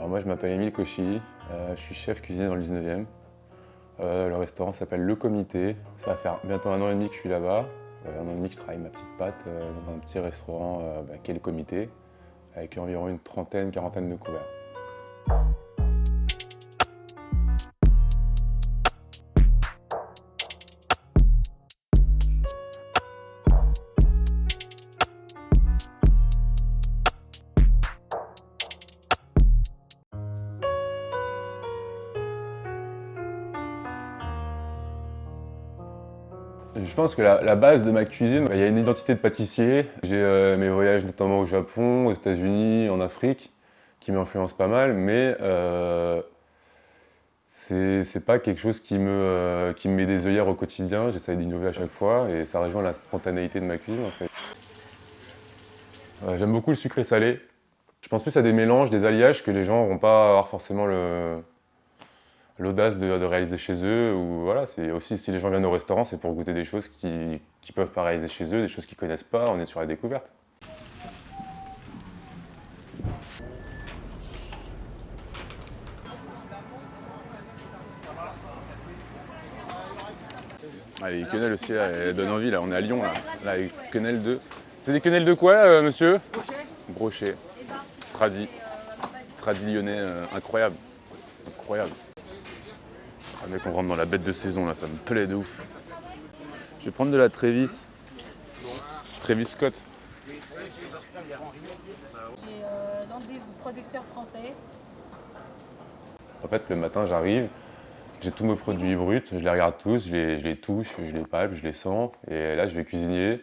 Alors moi je m'appelle Émile Cauchy, je suis chef cuisinier dans le 19e. Le restaurant s'appelle Le Comité, ça va faire bientôt 1 an et demi que je suis là-bas. 1 an et demi que je travaille ma petite patte dans un petit restaurant qui est Le Comité, avec environ une trentaine, quarantaine de couverts. Je pense que la base de ma cuisine, il y a une identité de pâtissier. J'ai mes voyages notamment au Japon, aux États-Unis, en Afrique, qui m'influencent pas mal, mais c'est pas quelque chose qui me met des œillères au quotidien. J'essaie d'innover à chaque fois et ça rejoint la spontanéité de ma cuisine en fait. J'aime beaucoup le sucré salé. Je pense plus à des mélanges, des alliages que les gens vont pas avoir forcément l'audace de réaliser chez eux. Ou voilà, c'est aussi si les gens viennent au restaurant, c'est pour goûter des choses qu'ils peuvent pas réaliser chez eux, des choses qu'ils connaissent pas. On est sur la découverte. Ah, les quenelles aussi, là, elles donnent envie. Là, on est à Lyon, là les quenelles de. C'est des quenelles de quoi, monsieur? Brochet. Brochet. Tradi lyonnais, incroyable. Incroyable. Ah, mec, on rentre dans la bête de saison là, ça me plaît de ouf. Je vais prendre de la Travis. Travis Scott. J'ai l'un des producteurs français. En fait, le matin, j'arrive, j'ai tous mes produits bruts, je les regarde tous, je les touche, je les palpe, je les sens. Et là, je vais cuisiner.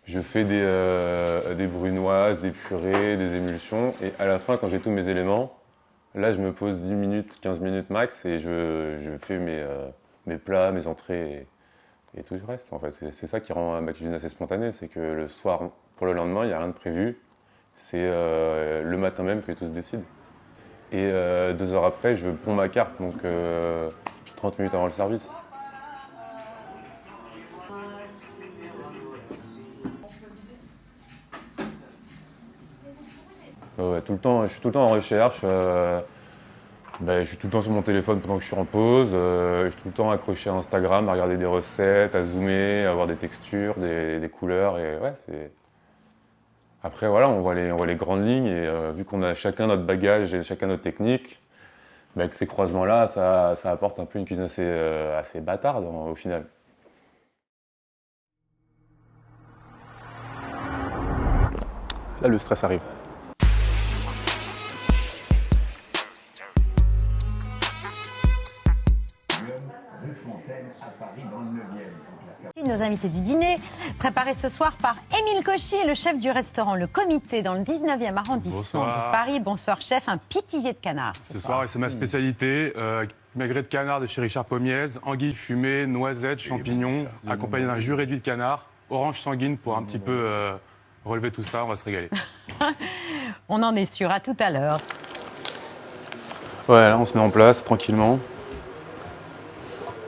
Je fais des brunoises, des purées, des émulsions. Et à la fin, quand j'ai tous mes éléments, là, je me pose 10 minutes, 15 minutes max et je fais mes plats, mes entrées et tout le reste. En fait, c'est ça qui rend ma cuisine assez spontanée, c'est que le soir, pour le lendemain, il n'y a rien de prévu. C'est le matin même que tout se décide. Et 2 heures après, je ponds ma carte, donc 30 minutes avant le service. Ouais, tout le temps, je suis tout le temps en recherche. Je suis tout le temps sur mon téléphone pendant que je suis en pause. Je suis tout le temps accroché à Instagram, à regarder des recettes, à zoomer, à voir des textures, des couleurs. Et ouais, c'est... Après, voilà, on voit les grandes lignes. Et vu qu'on a chacun notre bagage et chacun notre technique, avec ces croisements-là, ça apporte un peu une cuisine assez bâtarde au final. Là, le stress arrive. Nos invités du dîner, préparés ce soir par Émile Cauchy, le chef du restaurant Le Comité dans le 19e arrondissement de Paris. Bonsoir chef, un pitillé de canard. Ce soir, c'est ma spécialité, magret de canard de chez Richard Pommiez, anguilles fumées, noisettes, champignons, accompagné d'un jus réduit de canard, orange sanguine pour un petit peu relever tout ça, on va se régaler. On en est sûr, à tout à l'heure. Ouais, là on se met en place tranquillement.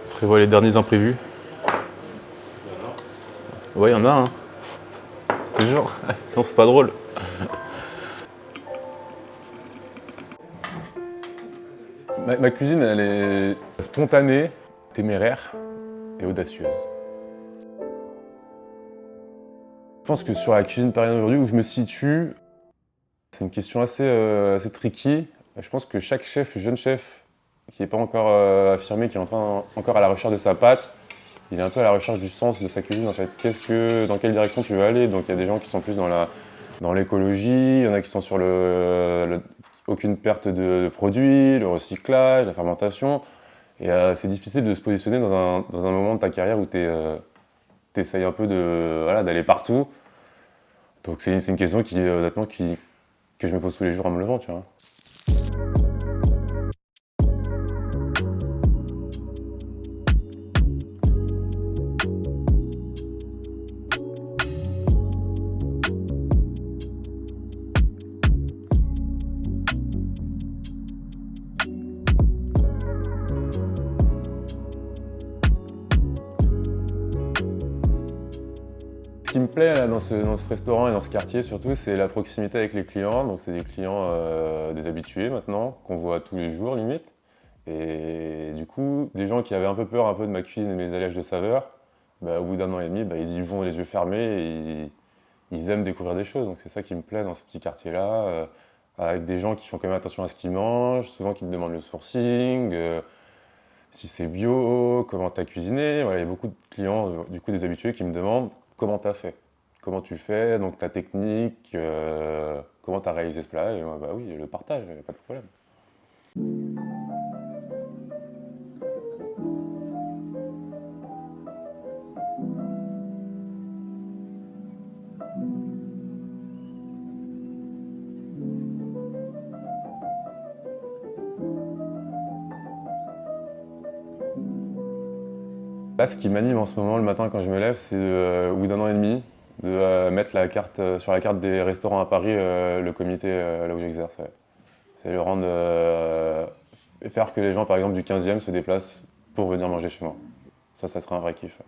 On prévoit les derniers imprévus. Ouais, il y en a, hein. Toujours. Sinon, c'est pas drôle. Ma cuisine, elle est spontanée, téméraire et audacieuse. Je pense que sur la cuisine parisienne aujourd'hui, où je me situe, c'est une question assez tricky. Je pense que chaque chef, jeune chef, qui n'est pas encore affirmé, qui est encore à la recherche de sa patte, il est un peu à la recherche du sens de sa cuisine en fait. Dans quelle direction tu veux aller? Donc il y a des gens qui sont plus dans l'écologie, il y en a qui sont sur aucune perte de produits, le recyclage, la fermentation. Et c'est difficile de se positionner dans un moment de ta carrière où tu essayes un peu d'aller partout. Donc c'est une question honnêtement, que je me pose tous les jours en me levant, tu vois. Ce qui me plaît là, dans ce restaurant et dans ce quartier surtout, c'est la proximité avec les clients. Donc c'est des clients des habitués maintenant, qu'on voit tous les jours limite. Et du coup, des gens qui avaient un peu peur de ma cuisine et mes alliages de saveurs, au bout d'un an et demi, ils y vont les yeux fermés et ils aiment découvrir des choses. Donc c'est ça qui me plaît dans ce petit quartier-là, avec des gens qui font quand même attention à ce qu'ils mangent, souvent qui te demandent le sourcing, si c'est bio, comment tu as cuisiné. Voilà, il y a beaucoup de clients, du coup des habitués, qui me demandent comment tu as fait, comment tu fais, donc ta technique, comment tu as réalisé ce plat. Et moi, oui, le partage, il n'y a pas de problème. Là, ce qui m'anime en ce moment le matin quand je me lève, c'est au bout d'un an et demi, de mettre la carte, sur la carte des restaurants à Paris, le comité là où j'exerce. Ouais. C'est le rendre, faire que les gens, par exemple, du 15e se déplacent pour venir manger chez moi. Ça serait un vrai kiff. Ouais.